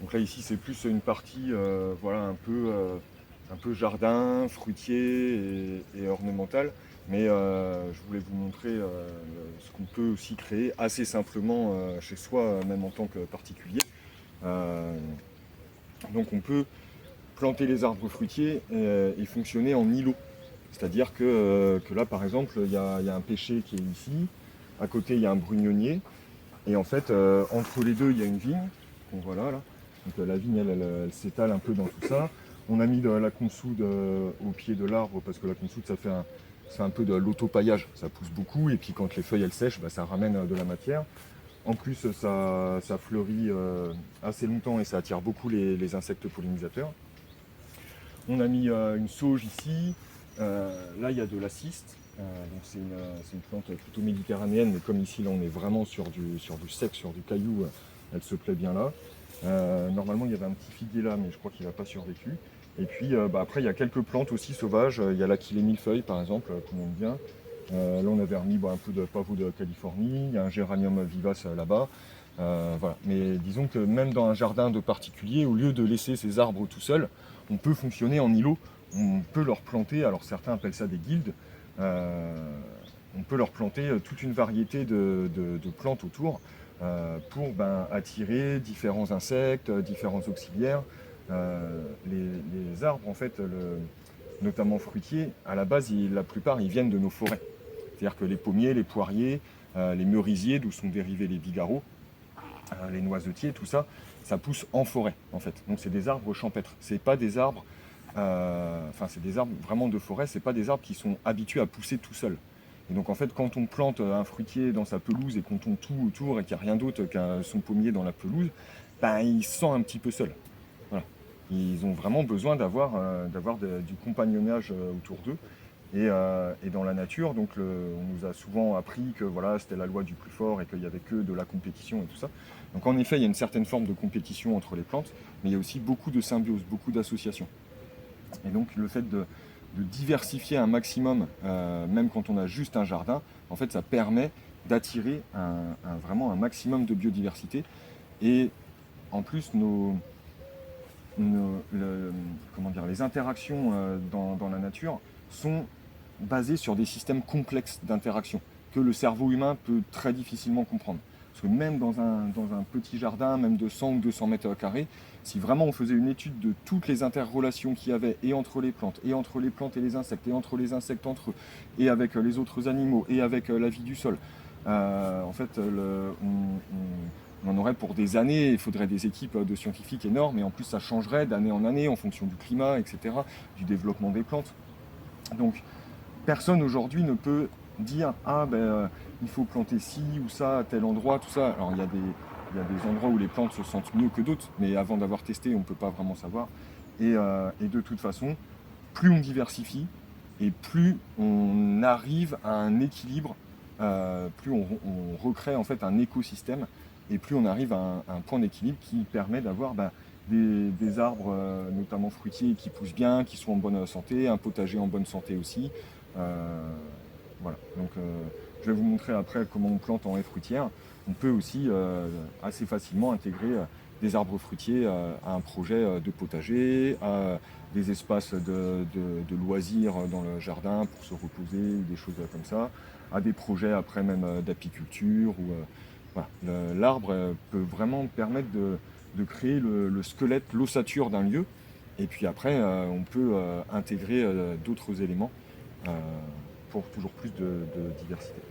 Donc là ici c'est plus une partie voilà, un peu jardin, fruitier et ornemental. Mais je voulais vous montrer ce qu'on peut aussi créer assez simplement chez soi, même en tant que particulier. Euh, donc on peut planter les arbres fruitiers et fonctionner en îlot. C'est-à-dire que là par exemple il y a un pêcher qui est ici, à côté il y a un brugnonnier, et en fait entre les deux il y a une vigne, qu'on voit là. Donc la vigne elle s'étale un peu dans tout ça. On a mis de la consoude au pied de l'arbre parce que la consoude ça fait un peu de l'autopaillage, ça pousse beaucoup et puis quand les feuilles elles sèchent, bah, ça ramène de la matière. En plus ça fleurit assez longtemps et ça attire beaucoup les insectes pollinisateurs. On a mis une sauge ici. Là, il y a de la ciste. Donc c'est une plante plutôt méditerranéenne, mais comme ici, là, on est vraiment sur du sec, sur du caillou, elle se plaît bien là. Normalement, il y avait un petit figuier là, mais je crois qu'il n'a pas survécu. Et puis, bah, après, il y a quelques plantes aussi sauvages. Il y a l'Achillée millefeuille, par exemple, qu'on aime bien. Là, on avait remis un peu de pavot de Californie. Il y a un géranium vivace là-bas. Voilà. Mais disons que même dans un jardin de particulier, au lieu de laisser ces arbres tout seuls, on peut fonctionner en îlot. On peut leur planter, alors certains appellent ça des guildes, on peut leur planter toute une variété de plantes autour pour attirer différents insectes, différents auxiliaires. Les arbres, en fait, notamment fruitiers, à la base, la plupart, ils viennent de nos forêts. C'est-à-dire que les pommiers, les poiriers, les merisiers, d'où sont dérivés les bigarreaux, les noisetiers, tout ça, ça pousse en forêt, en fait. Donc c'est des arbres champêtres. C'est pas des arbres, c'est des arbres vraiment de forêt. C'est pas des arbres qui sont habitués à pousser tout seuls. Et donc en fait, quand on plante un fruitier dans sa pelouse et qu'on tombe tout autour et qu'il n'y a rien d'autre qu'un son pommier dans la pelouse, ben, il se sent un petit peu seul. Voilà. Ils ont vraiment besoin d'avoir du compagnonnage autour d'eux. Et dans la nature, donc on nous a souvent appris que voilà, c'était la loi du plus fort et qu'il n'y avait que de la compétition et tout ça. Donc en effet, il y a une certaine forme de compétition entre les plantes, mais il y a aussi beaucoup de symbiose, beaucoup d'associations. Et donc le fait de diversifier un maximum, même quand on a juste un jardin, en fait, ça permet d'attirer vraiment un maximum de biodiversité. Et en plus, les interactions dans la nature sont basées sur des systèmes complexes d'interaction que le cerveau humain peut très difficilement comprendre. Parce que même dans un petit jardin, même de 100 ou 200 mètres carrés, si vraiment on faisait une étude de toutes les interrelations qu'il y avait et entre les plantes, et entre les plantes et les insectes, et entre les insectes entre eux, et avec les autres animaux, et avec la vie du sol, en fait, on en aurait pour des années. Il faudrait des équipes de scientifiques énormes, et en plus ça changerait d'année en année en fonction du climat, etc., du développement des plantes. Donc personne aujourd'hui ne peut dire il faut planter ci ou ça à tel endroit, tout ça. Alors il y a des endroits où les plantes se sentent mieux que d'autres, mais avant d'avoir testé, on ne peut pas vraiment savoir. Et de toute façon, plus on diversifie et plus on arrive à un équilibre, plus on recrée en fait un écosystème et plus on arrive à un point d'équilibre qui permet d'avoir des arbres, notamment fruitiers, qui poussent bien, qui sont en bonne santé, un potager en bonne santé aussi. Voilà. Donc je vais vous montrer après comment on plante en haie fruitière. On peut aussi assez facilement intégrer des arbres fruitiers à un projet de potager, à des espaces de loisirs dans le jardin pour se reposer ou des choses comme ça, à des projets après même d'apiculture. Voilà. L'arbre peut vraiment permettre de créer le squelette, l'ossature d'un lieu. Et puis après, on peut intégrer d'autres éléments pour toujours plus de diversité.